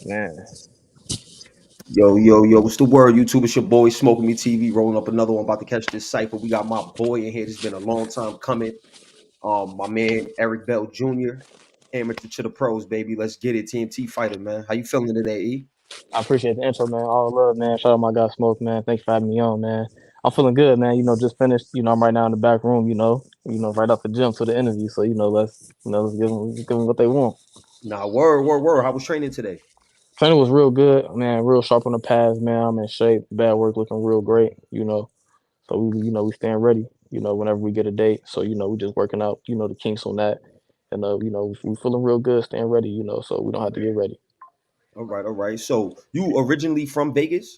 Man, Yo, what's the word, YouTube? It's your boy, Smoking Me TV, rolling up another one, about to catch this cypher. We got my boy in here. This has been a long time coming. My man, Eric Bell Jr., amateur to the pros, baby. Let's get it. TNT fighter, man. How you feeling today, E? I appreciate the intro, man. All love, man. Shout out my guy Smoke, man. Thanks for having me on, man. I'm feeling good, man. Just finished. I'm right now in the back room. Right off the gym to the interview. So let's give them what they want. Nah, word. How was training today? Training was real good, man. Real sharp on the pads, man. I'm in shape. Bad work looking real great. So we staying ready. Whenever we get a date. So we just working out. The kinks on that, and we feeling real good, staying ready. So we don't have to get ready. All right. So you originally from Vegas?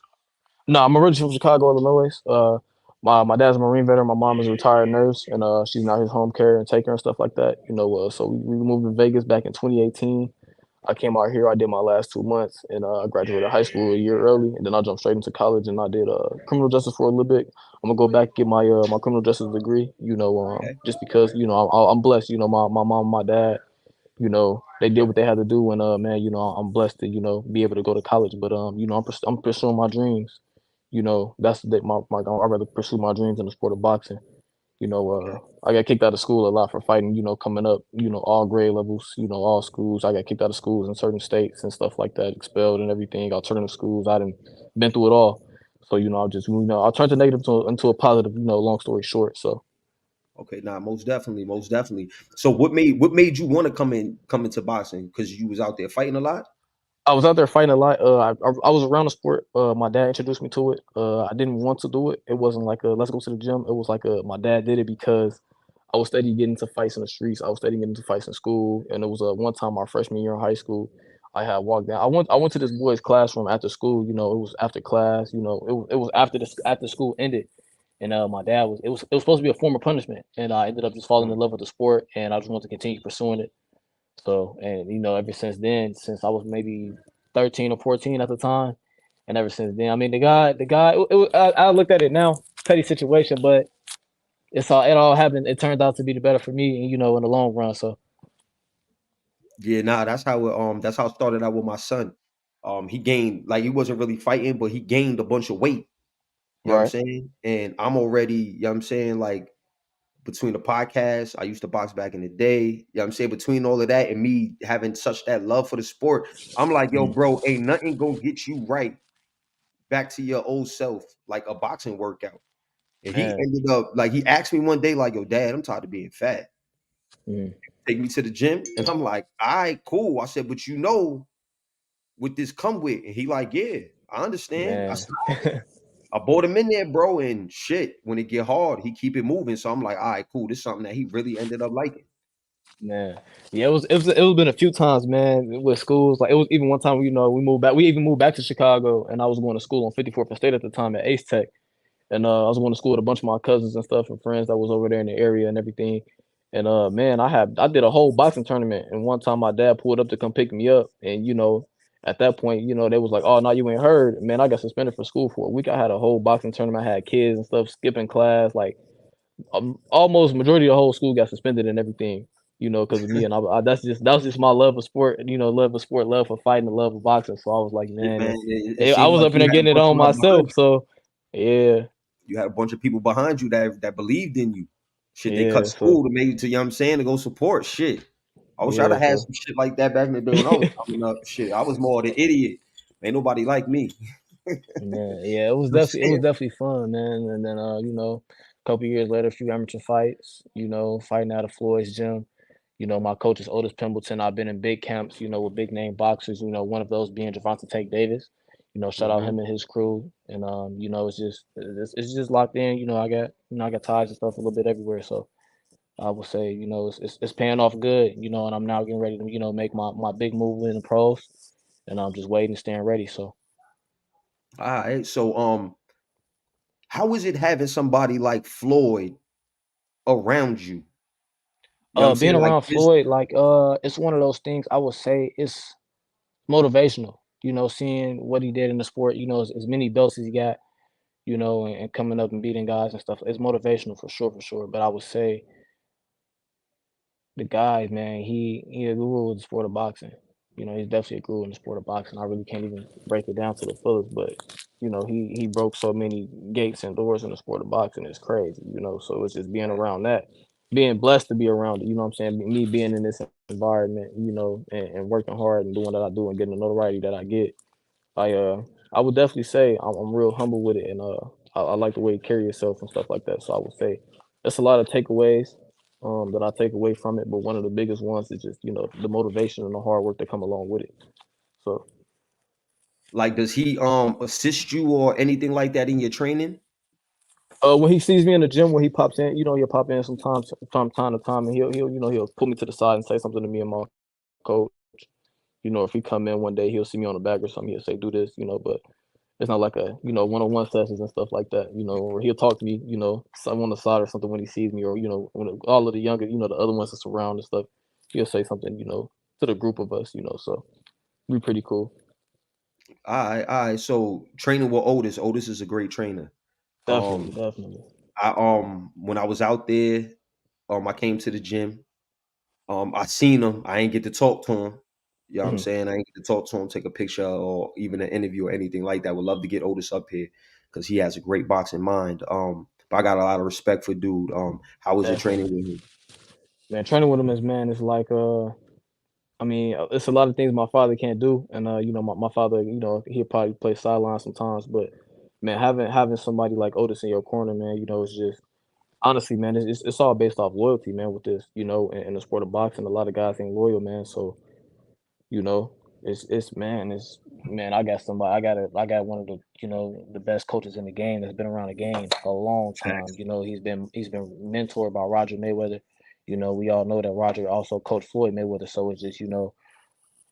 No, I'm originally from Chicago, Illinois. My dad's a Marine veteran. My mom is a retired nurse, and she's now his home care and taker and stuff like that. So we moved to Vegas back in 2018. I came out here. I did my last 2 months, and I graduated high school a year early, and then I jumped straight into college, and I did criminal justice for a little bit. I'm gonna go back and get my criminal justice degree. Okay. Just because I'm blessed. My mom, and my dad, they did what they had to do, and man, I'm blessed to be able to go to college. But I'm pursuing my dreams. That's I'd rather pursue my dreams in the sport of boxing. Okay. I got kicked out of school a lot for fighting, coming up, all grade levels, all schools. I got kicked out of schools in certain states and stuff like that, expelled and everything, alternative schools. I didn't been through it all. So, I'll turn the negative into a positive, long story short. So Okay. Nah, most definitely. So what made you want to come into boxing? Because you was out there fighting a lot? I was out there fighting a lot. I was around the sport. My dad introduced me to it. I didn't want to do it. It wasn't like a let's go to the gym. It was like my dad did it because I was steady getting into fights in the streets. I was steady getting into fights in school. And it was one time our freshman year in high school, I had walked down. I went to this boy's classroom after school. It was after class. It was after school ended. And my dad it was supposed to be a form of punishment. And I ended up just falling in love with the sport, and I just wanted to continue pursuing it. So, and ever since then, since I was maybe 13 or 14 at the time, and ever since then, I mean, the guy, I looked at it now, petty situation, but it all happened. It turned out to be the better for me, and in the long run. So, Yeah, nah, that's how it started out with my son. He gained, like, he wasn't really fighting, but he gained a bunch of weight. You know what I'm right, saying? And I'm already, you know what I'm saying, like, between the podcast, I used to box back in the day. You know what I'm saying? Between all of that and me having such that love for the sport, I'm like, yo, mm, bro, ain't nothing gonna get you right back to your old self like a boxing workout. And he man, ended up like he asked me one day, like, yo, dad, I'm tired of being fat. mm, Take me to the gym. And I'm like, all right, cool. I said, but what this come with? And he like, yeah, I understand. I man, said, I brought him in there, bro, and shit. When it get hard, he keep it moving. So I'm like, all right, cool. This is something that he really ended up liking. man. Yeah, it was been a few times, man, with schools. Like it was even one time, we moved back. We even moved back to Chicago, and I was going to school on 54th and State at the time at Ace Tech. And I was going to school with a bunch of my cousins and stuff and friends that was over there in the area and everything. And man, I did a whole boxing tournament. And one time my dad pulled up to come pick me up, and at that point, they was like, "Oh no, you ain't heard, man." I got suspended from school for a week. I had a whole boxing tournament. I had kids and stuff skipping class. Like almost majority of the whole school got suspended and everything. Because of me, and that was just my love of sport. Love of sport, love for fighting, the love of boxing. So I was like, Yeah, man, man. It I seemed was like up in you there had a getting it bunch of on love behind myself. you. So yeah. You had a bunch of people behind you that believed in you. Shit, they cut Yeah, so school to make to, you know what I'm saying, to go support shit. I wish I'd yeah, have had so some shit like that back in the day when I was coming up. Shit, I was more the idiot. Ain't nobody like me. man, yeah, it You was know what I'm definitely saying? fun, man. And then a couple years later, a few amateur fights, fighting out of Floyd's gym. My coach is Otis Pimbleton. I've been in big camps, with big name boxers, one of those being Javante Tank Davis. Shout out Mhm. him and his crew. And it's just locked in. I got ties and stuff a little bit everywhere. So I would say, it's paying off good, and I'm now getting ready to, make my big move in the pros. And I'm just waiting, staying ready. So All right. So how is it having somebody like Floyd around you? You know what I'm being saying? Like around this. Floyd, like it's one of those things I would say it's motivational, seeing what he did in the sport, as many belts as he got, and coming up and beating guys and stuff. It's motivational for sure, for sure. But I would say the guy, man, he a guru with the sport of boxing. He's definitely a guru in the sport of boxing. I really can't even break it down to the fullest, but he broke so many gates and doors in the sport of boxing. It's crazy. So it's just being around that, being blessed to be around it. You know what I'm saying? Me being in this environment, and working hard and doing what I do and getting the notoriety that I get. I uh I would definitely say I'm real humble with it, and I like the way you carry yourself and stuff like that. So I would say there's a lot of takeaways that I take away from it, but one of the biggest ones is just the motivation and the hard work that come along with it. So Like, does he assist you or anything like that in your training? when he sees me in the gym, when he pops in, he'll pop in sometimes from time to time, and he'll pull me to the side and say something to me and my coach. If he come in one day, he'll see me on the back or something. He'll say, "Do this," but it's not like a one-on-one sessions and stuff like that. Or he'll talk to me, some on the side or something when he sees me, or when all of the younger, the other ones that's around and stuff, he'll say something, to the group of us, so we pretty cool. All right. So training with Otis. Otis is a great trainer. Definitely, Um, definitely. when I was out there, I came to the gym. I seen him. I ain't get to talk to him. You know what I'm Hmm. saying? I ain't get to talk to him, take a picture, or even an interview or anything like that. Would love to get Otis up here because he has a great boxing mind. But I got a lot of respect for dude. How was your training Definitely, with him? man. Training with him is man. It's like I mean, it's a lot of things my father can't do, and my father, he'll probably play sideline sometimes, but man, having somebody like Otis in your corner, man, it's just honestly, man, it's all based off loyalty, man. With this, in the sport of boxing, a lot of guys ain't loyal, man. So you know, it's man. I got one of the the best coaches in the game that's been around the game a long time. Facts. He's been mentored by Roger Mayweather. We all know that Roger also coached Floyd Mayweather. So it's just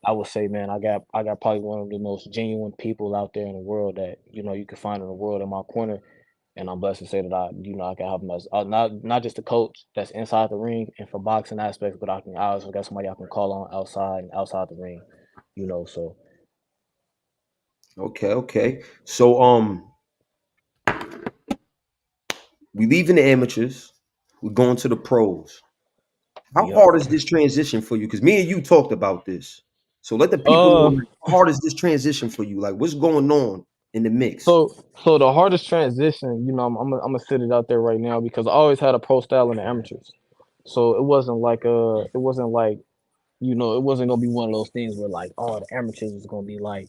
I would say, man, I got probably one of the most genuine people out there in the world that you can find in the world in my corner, and I'm blessed to say that I can have him as not just a coach that's inside the ring and for boxing aspects, but I also got somebody I can call on outside and outside the ring, so Okay, okay. So we leaving the amateurs. We're going to the pros. How yep. hard is this transition for you? Because me and you talked about this. So let the people know, Uh, like, how hard is this transition for you? Like, what's going on in the mix? so the hardest transition, I'm gonna sit it out there right now because I always had a pro style in the amateurs, so it wasn't like it wasn't gonna be one of those things where like the amateurs was gonna be like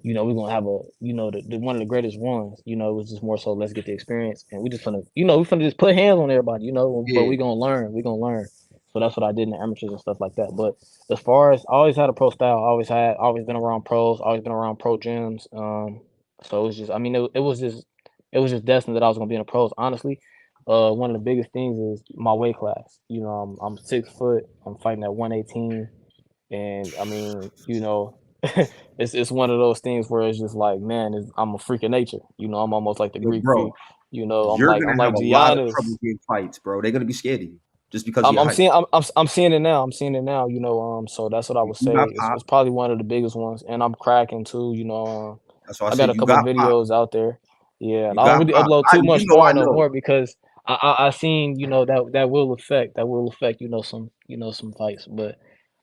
we're gonna have the one of the greatest ones. It was just more so let's get the experience and we just gonna we finna just put hands on everybody, but Yeah, we gonna learn. We gonna learn. So that's what I did in the amateurs and stuff like that. But as far as I always had a pro style, always been around pros, always been around pro gyms. So it was just I mean it was just destined that I was gonna be in the pros. Honestly, one of the biggest things is my weight class. I'm 6 foot. I'm fighting at 118. And I mean, it's one of those things where it's just like, man, I'm a freak of nature. I'm almost like the yo, Greek freak. bro, I'm you're like I'm gonna have like a lot of trouble Giannis. getting fights, bro. They're gonna be scared of you just because of I'm your I'm height. seeing I'm seeing it now. I'm seeing it now. So that's what I would You say. got It's pop. probably one of the biggest ones, and I'm cracking too. That's why I I got said a you couple got pop. videos out there. Yeah, and You I don't got really pop. upload I, too you much know, I sparring no know. more because I seen that will affect some fights. But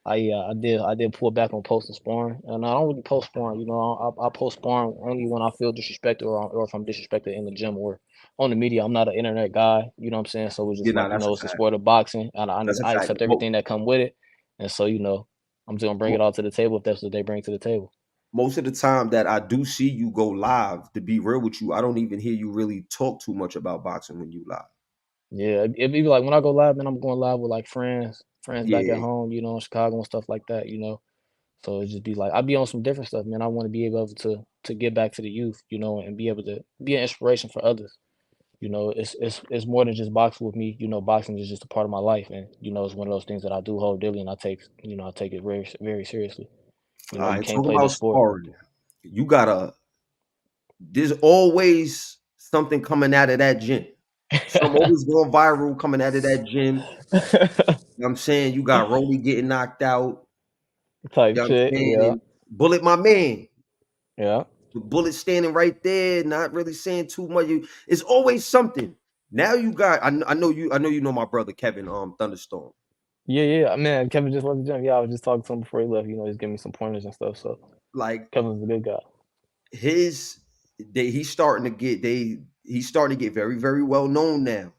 I did pull back on posting sparring, and I don't really post sparring. I post sparring only when I feel disrespected or if I'm disrespected in the gym or on the media. I'm not an internet guy. You know what I'm saying? So it's Yeah, just nah, like that's a it's a fact. sport of boxing, and I That's a I fact. accept everything that come with it, and so I'm just gonna bring it Mo- all to the table if that's what they bring to the table. most of the time that I do see you go live, to be real with you, I don't even hear you really talk too much about boxing when you live. Yeah, it be like when I go live, man, I'm going live with like friends back at Yeah. home, in Chicago and stuff like that. So it just be like I be on some different stuff, man. I want to be able to get back to the youth, and be able to be an inspiration for others. It's more than just boxing with me. Boxing is just a part of my life, and it's one of those things that I do hold dearly, and I take it very very seriously. All You right. can't Talk play about this sport. sparring. You gotta. There's always something coming out of that gym. Some always going viral coming out of that gym. You know what I'm saying? You got Rolly getting knocked out. Type You know what I'm shit, saying? yeah, And Bullet, my man. yeah. The Bullet standing right there, not really saying too much. It's always something. Now you got. I know you. I know you know my brother Kevin. Thunderstorm. Yeah. Man, Kevin just left the gym. Yeah, I was just talking to him before he left. He's giving me some pointers and stuff. So Like Kevin's a good guy. his he's starting to get he's starting to get very, very well known now.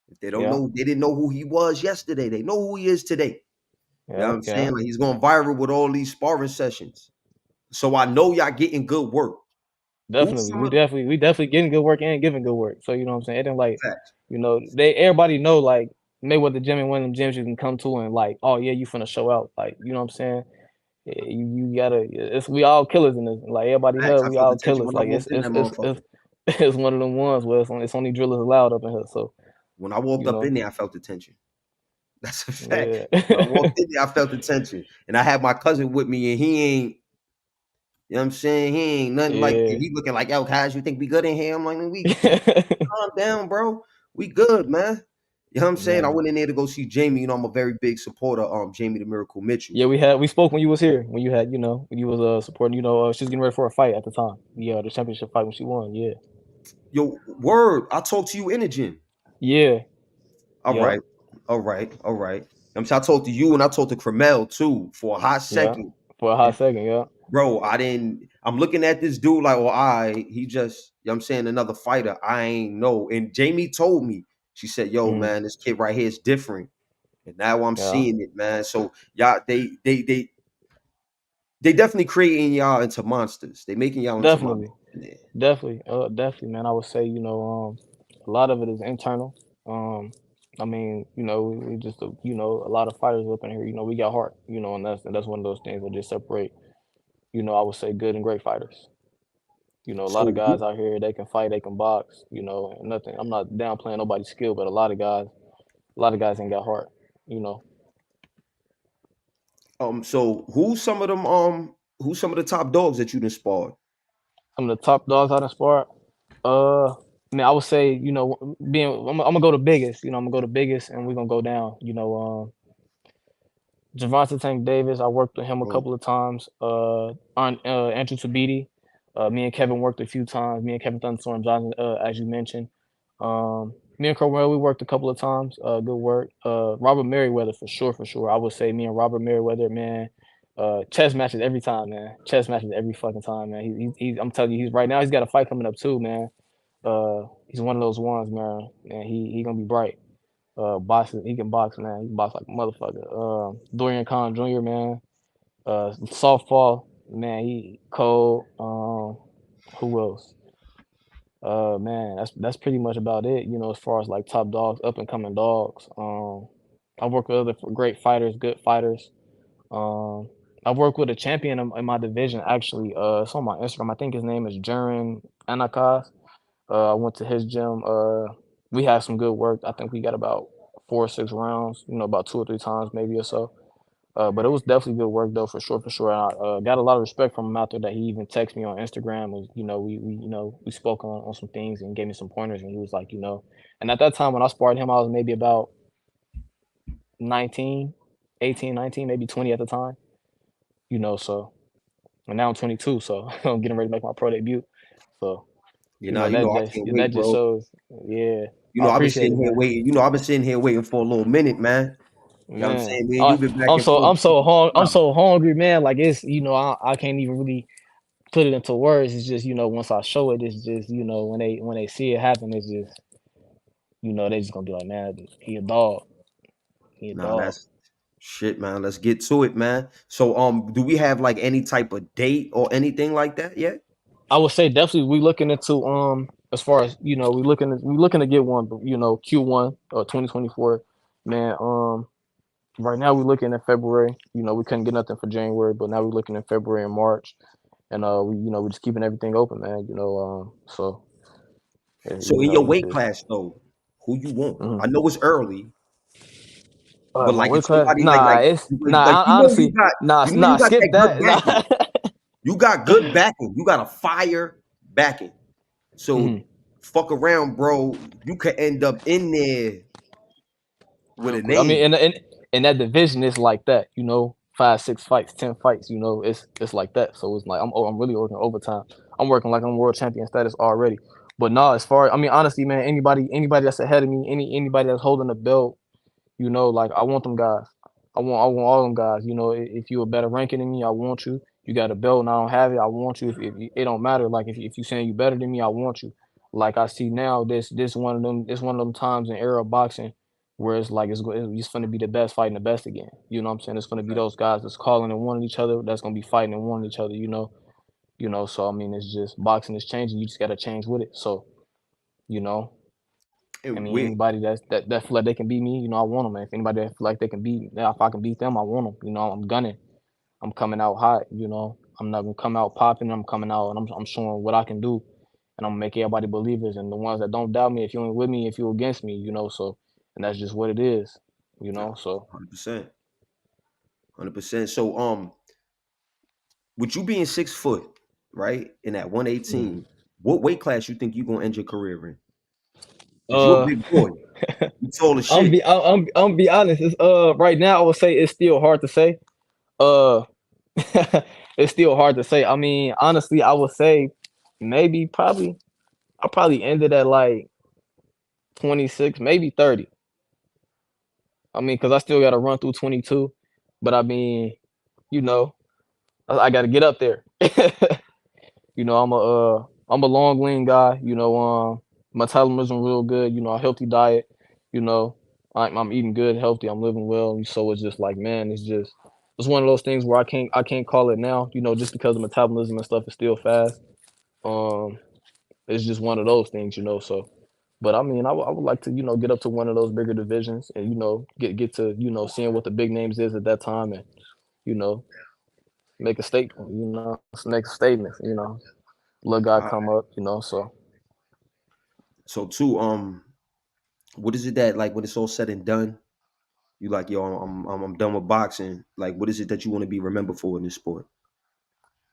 If they don't Yeah. know, they didn't know who he was yesterday. They know who he is today. You know Yeah. what I'm Yeah. saying? Like he's going viral with all these sparring sessions. So I know y'all getting good work. Who's Definitely. some We of the definitely we definitely getting good work and giving good work. So you know what I'm saying? It didn't like, facts? they everybody know like Mayweather gym and one of them gyms you can come to and like, oh yeah, you finna show out. Like, you know what I'm saying? Yeah, you gotta it's we all killers in this. Like everybody here, Facts. I we felt the all tension killers. when I Like walked in that it's motherfucker. it's one of them ones where it's only drillers allowed up in here. So, When I walked you up know, in there, I felt the tension. That's a fact. yeah. When I walked in there, I felt the tension. And I had my cousin with me, and he ain't, you know what I'm saying? He ain't nothing like Yeah. he looking like, yo, guys, you think we good in here? I'm like, we calm down, bro. We good, man. You know what I'm saying? I Man. went in there to go see Jamie. You know, I'm a very big supporter of Jamie the Miracle Mitchell. Yeah, we spoke when you was here, when you had, when you was supporting, she was getting ready for a fight at the time. Yeah, the championship fight when she won. Yeah. Yo, word, I talked to you in the gym. Yeah. All Yep. right. All right. All right. I'm saying I talked to you and I talked to Cremel too for a hot Yeah. second. For a hot And second, yeah. bro, I'm looking at this dude like, he just, you know what I'm saying, another fighter. I ain't know. And Jamie told me, she said, yo, Mm, man, this kid right here is different. And now I'm yeah. seeing it, man. So y'all, they definitely creating y'all into monsters. They making y'all into Definitely. monsters. Yeah. Definitely, man. I would say, a lot of it is internal. Um, I mean, we just, a lot of fighters up in here. We got heart. And that's one of those things that just separate. I would say good and great fighters. A lot of So guys out here they can fight, they can box. And nothing. I'm not downplaying nobody's skill, but a lot of guys ain't got heart. You know, so who's some of the top dogs that you done sparred? some of the top dogs I done sparred. I mean, I would say, I'm gonna go to biggest. I'm gonna go to biggest, and we're gonna go down. Javante Tank Davis, I worked with him a Mm. couple of times. On Andrew Tabiti, me and Kevin worked a few times. Me and Kevin Thunderstorm Johnson, as you mentioned. Me and Crowell, we worked a couple of times. Good work. Robert Merriweather for sure, for sure. I would say me and Robert Merriweather, man. Chess matches every time, man. Chess matches every fucking time, man. He's I'm telling you, he's right now. He's got a fight coming up too, man. He's one of those ones, man. And he gonna be bright. Boxing, he can box, man. He can box like a motherfucker. Dorian Khan Jr., man. Softball, man. He cold. Who else? Man, that's pretty much about it. As far as like top dogs, up and coming dogs. I've worked with other great fighters, good fighters. Um, I've worked with a champion in my division actually. It's on my Instagram. I think his name is Jurin Anakas. I went to his gym. We had some good work. I think we got about 4 or 6 rounds. About 2 or 3 times maybe or so. But it was definitely good work though, for sure, for sure. And I got a lot of respect from him out there that he even texted me on Instagram. Was we spoke on some things and gave me some pointers. And he was like, and at that time when I sparred him, I was maybe about 19, 18, 19, maybe 20 at the time. So and now I'm 22, so I'm getting ready to make my pro debut. So You know, I can't that wait, just bro. shows. Yeah, You I know, I've been appreciate sitting it, here man. waiting. You know, I've been sitting here waiting for a little minute, man. You know what I'm Man, saying, man? You've been back and forth. I'm Wow. so hungry, man. Like it's I can't even really put it into words. It's just once I show it, it's just when they see it happen, it's just they just gonna be like, man, he a dog, he a Nah, dog. that's shit, man. Let's get to it, man. So, do we have like any type of date or anything like that yet? I would say definitely we looking into as far as we looking to get one, but Q1 or 2024, man. Right now we're looking at February. We couldn't get nothing for January, but now we're looking at February and March, and we're just keeping everything open, man. So So, in your weight class, though, who you want? mhm. I know it's early, but My like if weight class, somebody nah, it's nah. you Honestly, got nah, you nah. got Skip that good that. backing. Nah. You got good backing. You got a fire backing. So Mhm. fuck around, bro. You could end up in there with Real a quick. I mean, name. in that division, it's like that. 5, 6 fights, 10 fights. It's like that. So it's like I'm really working overtime. I'm working like I'm world champion status already. But no, as far I mean, honestly, man, anybody that's ahead of me, anybody that's holding the belt, like I want them guys. I want all them guys. You know, if you a better ranking than me, I want you. You got a belt and I don't have it, I want you. It don't matter. Like if you saying you better than me, I want you. Like I see now, this one of them. It's one of them times in era of boxing where it's like it's gonna be the best fighting the best again. You know what I'm saying? It's gonna be those guys that's calling and wanting each other. That's gonna be fighting and wanting each other. You know. So I mean, it's just boxing is changing. You just gotta change with it. So you know, I And mean, where anybody that feel like they can beat me, you know, I want them. If anybody that feel like they can beat me, if I can beat them, I want them. You know, I'm gunning. I'm coming out hot. You know, I'm not gonna come out popping. I'm coming out and I'm showing what I can do, and I'm gonna make everybody believers. And the ones that don't doubt me, if you ain't with me, if you against me, you know. So, and that's just what it is. You know. So 100%, 100%. So with you being 6 foot, right, and at mm. 118, what weight class you think you gonna end your career in? Cause you a uh, big boy, you tall as shit. I'm be honest. It's right now I would say it's still hard to say. Uh, it's still hard to say. I mean, honestly, I would say maybe probably I probably ended at like 26, maybe 30. I mean, because I still got to run through 22, but I mean, you know, I got to get up there. You know, I'm a long lean guy. You know, metabolism real good. You know, a healthy diet. You know, I'm eating good, healthy. I'm living well. So it's just like, man, it's one of those things where I can't call it now. You know, just because the metabolism and stuff is still fast. Um, it's just one of those things. You know, so. But I mean, I would like to, you know, get up to one of those bigger divisions and, you know, get to, you know, seeing what the big names is at that time and, you know, make a statement, you know, make a statement, you know, little guy Uh, come up, you know, so so too, what is it that like when it's all said and done, you like, yo, I'm done with boxing. Like, what is it that you want to be remembered for in this sport?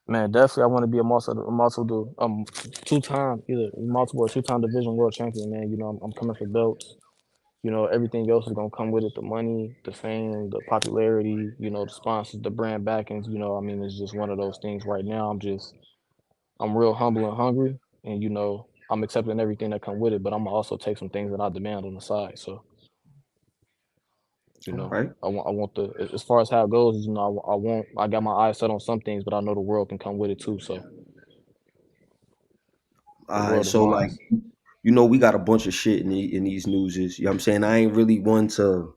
man, definitely I want to be two-time either multiple or two-time division world champion, man. You know, I'm coming for belts. You know, everything else is gonna come with it, the money, the fame, the popularity, you know, the sponsors, the brand backings, you know, I mean, it's just one of those things right now. I'm real humble and hungry, and you know, I'm accepting everything that come with it. But I'm gonna also take some things that I demand on the side. So you All know, right. I want the as far as how it goes, you know, I got my eyes set on some things, but I know the world can come with it too. So the All right. world is So mine. like, we got a bunch of shit in these newses. You know what I'm saying? I ain't really one to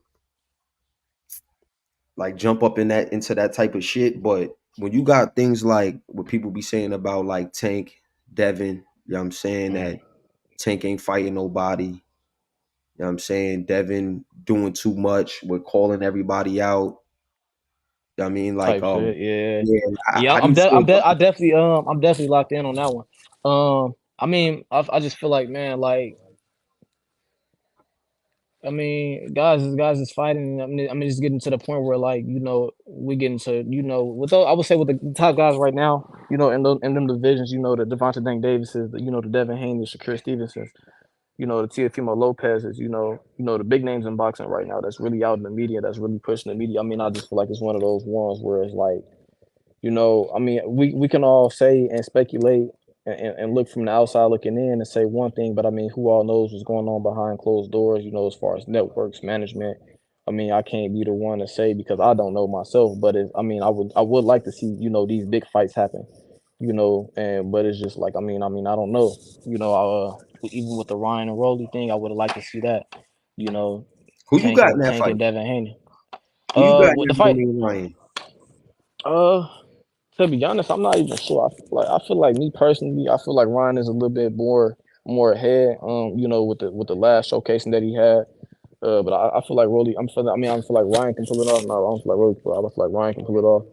like jump up into that type of shit. But when you got things like what people be saying about like Tank, Devin, you know what I'm saying, Mm, that Tank ain't fighting nobody. You know what I'm saying? Devin doing too much with calling everybody out. You know what I mean? Like, type shit, yeah, yeah, yeah. how do you feel about it? I'm definitely locked in on that one. I mean, I just feel like, man, like I mean, guys is fighting. I mean, it's getting to the point where like you know we getting to you know with those, I would say with the top guys right now, you know, in them divisions, you know, the Devonta Tank Davises, you know, the Devin Haney, Shakur Stevensons, you know, the Teofimo Lopez's, you know, the big names in boxing right now that's really out in the media, that's really pushing the media. I mean, I just feel like it's one of those ones where it's like you know, I mean, we can all say and speculate and look from the outside looking in and say one thing, but I mean, who all knows what's going on behind closed doors, you know, as far as networks, management. I mean, I can't be the one to say because I don't know myself, but I mean, I would like to see, you know, these big fights happen, you know, and but it's just like, I don't know, you know, even with the Ryan and Rolly thing, I would have liked to see that, you know, Who you got in that Tank fight? and Devin Haney. Who you got in With the that fight, Rolly and Ryan? uh, to be honest, I'm not even sure. I feel like me personally, I feel like Ryan is a little bit more ahead. You know, with the last showcasing that he had. But I feel like Rolly. I feel like Ryan can pull it off. No, I don't feel like Rolly. I feel like Ryan can pull it off.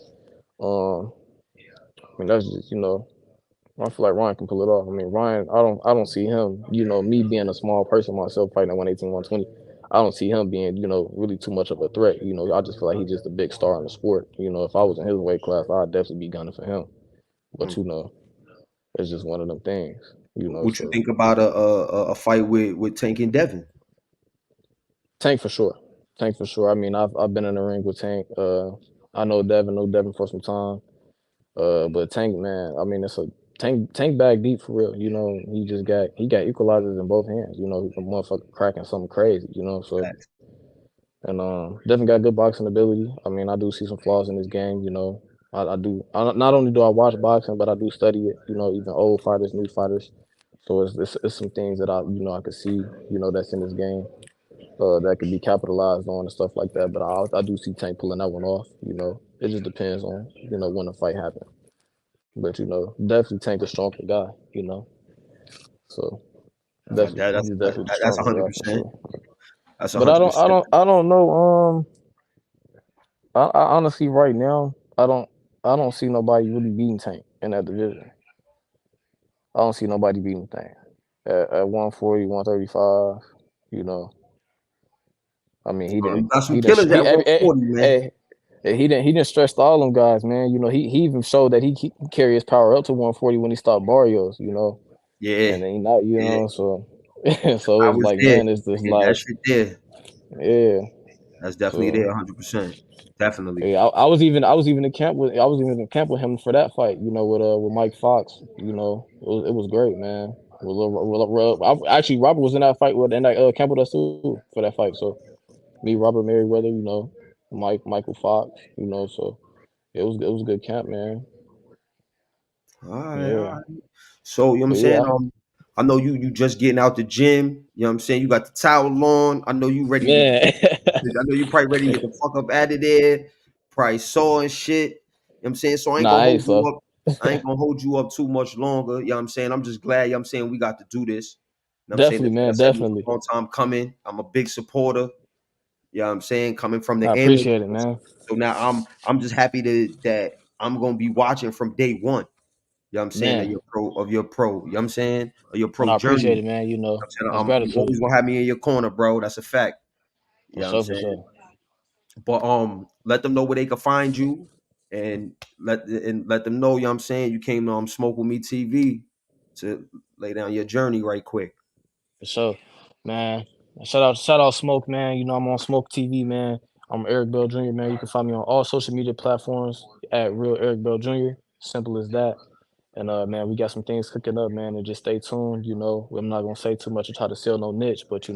Um, I mean that's just you know. I feel like Ryan can pull it off. I mean Ryan. I don't see him. You know, me being a small person myself, fighting at 118, 120. I don't see him being, you know, really too much of a threat. You know, I just feel like he's just a big star in the sport. You know, if I was in his weight class, I'd definitely be gunning for him. But Hmm. you know, it's just one of them things, you know. What you So think about a fight with Tank and Devin? Tank for sure, Tank for sure. I mean, I've been in the ring with Tank. I know Devin for some time. But Tank, man, I mean, it's a Tank bag deep for real. You know, he got equalizers in both hands. You know, he's a motherfucker cracking something crazy. You know, so Facts. and definitely got good boxing ability. I mean, I do see some flaws in this game. I do. Not only do I watch boxing, but I do study it. Even old fighters, new fighters. So it's some things that I could see. That's in this game. That could be capitalized on and stuff like that. But I do see Tank pulling that one off. It just depends on when the fight happens. But definitely Tank a stronger guy. So definitely That's he's definitely the that's stronger guy for 100%. sure. That's But I don't I 100%. don't I don't know. I honestly right now I don't see nobody really beating Tank in that division. I don't see nobody beating Tank at 140, 135. You know, I mean You got some killers he at 140, man. he didn't stress all them guys, man. He even showed that he carry his power up to 140 when he stopped Barrios. Yeah, And then he not, yeah. so so I it's was like, there. man, it's just Yeah, that like, shit there. yeah. That's definitely So there, 100%. Definitely. yeah, I was even in camp with him for that fight. With Mike Fox. It was great, man. Actually, Robert was in that fight in that camp with us too for that fight. So me, Robert Merriweather, Michael Fox. So it was a good camp, man. All right, all Yeah, right. So, you know what I'm but saying? yeah, I know you just getting out the gym. You know what I'm saying? You got the towel on. I know you ready to man. I know you probably ready to get the fuck up out of there. Probably sore and shit. You know what I'm saying? So I ain't Nah, gonna I ain't hold you so. up. I ain't gonna hold you up too much longer. You know what I'm saying? I'm just glad, you know what I'm saying, we got to do this. You know what I'm saying? Definitely, Like I man. said, it was Definitely. a long time coming. I'm a big supporter. You know what I'm saying? Coming from I the amateur. appreciate it, man. So now I'm just happy that I'm gonna be watching from day one. You know what I'm saying? Of Man, your pro. You know what I'm saying? Of your and pro I journey. appreciate You it, man. know what I'm saying? That's You gratitude. always gonna have me in your corner, bro. That's a fact. You For know what I'm sure, for saying? sure. But let them know where they can find you and let them know, you know what I'm saying, you came to Smoke With Me TV to lay down your journey right quick. For sure, man. Shout out Smoke, man. I'm on Smoke TV, man. I'm Eric Bell Jr., man. You can find me on all social media platforms at Real Eric Bell Jr. Simple as that. And man, we got some things cooking up, man. And just stay tuned. I'm not gonna say too much or try to sell no niche, but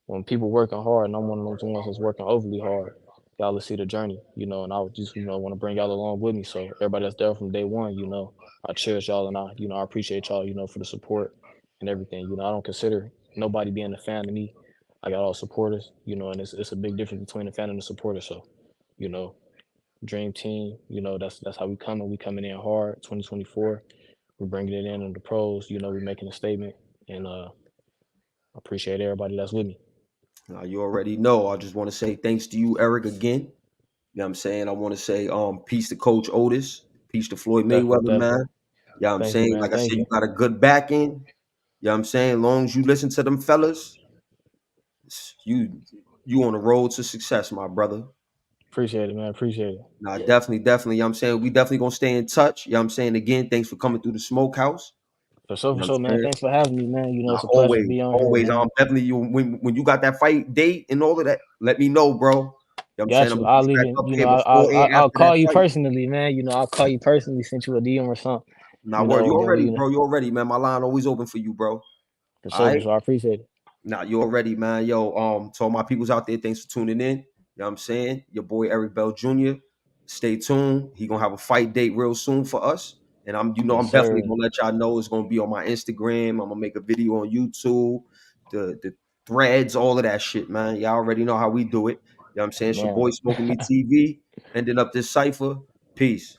when people working hard, and I'm one of those ones that's working overly hard, y'all will see the journey, and I would just, want to bring y'all along with me. So everybody that's there from day one, I cherish y'all and I appreciate y'all, for the support and everything. I don't consider nobody being a fan of me. I got all supporters, and it's a big difference between a fan and a supporter. So, you know, dream team, that's how we coming. We coming in hard. 2024, we're bringing it in on the pros. We're making a statement, and I appreciate everybody that's with me. Now you already know. I just want to say thanks to you, Eric, again. You know what I'm saying? I want to say peace to Coach Otis, peace to Floyd Definitely, Mayweather, man. definitely. You know what I'm Thank you, saying? man. Like I Thank said, you you. got a good backing. You know what I'm saying? As long as you listen to them fellas, you you on the road to success, my brother. Appreciate it, man. Appreciate it. Nah, definitely. You know what I'm saying? We definitely gonna stay in touch. You know what I'm saying? Again, thanks for coming through the smokehouse. You For know what sure, I'm man. saying? Thanks for having me, man. Nah, It's a pleasure to always, be on here, always. man. Definitely you when you got that fight date and all of that, let me know, bro. You know what I'm saying? Got I'm you. gonna be I'll strapped even, up here before I'll, and I'll after that call you fight. personally, man. I'll call you personally, send you a DM or something, Nah, word. You and then already, bro. You already, man. My line always open for you, bro. for All sure, for right. sure. I appreciate it. Nah, you already, man. Yo, to all my peoples out there, thanks for tuning in. You know what I'm saying? Your boy Eric Bell Jr. Stay tuned. He gonna have a fight date real soon for us. And Yes, I'm definitely sir. gonna let y'all know it's gonna be on my Instagram. I'm gonna make a video on YouTube, the threads, all of that shit, man. Y'all already know how we do it. You know what I'm saying? It's your Man, boy Smoking Me TV. Ending up this cipher. Peace.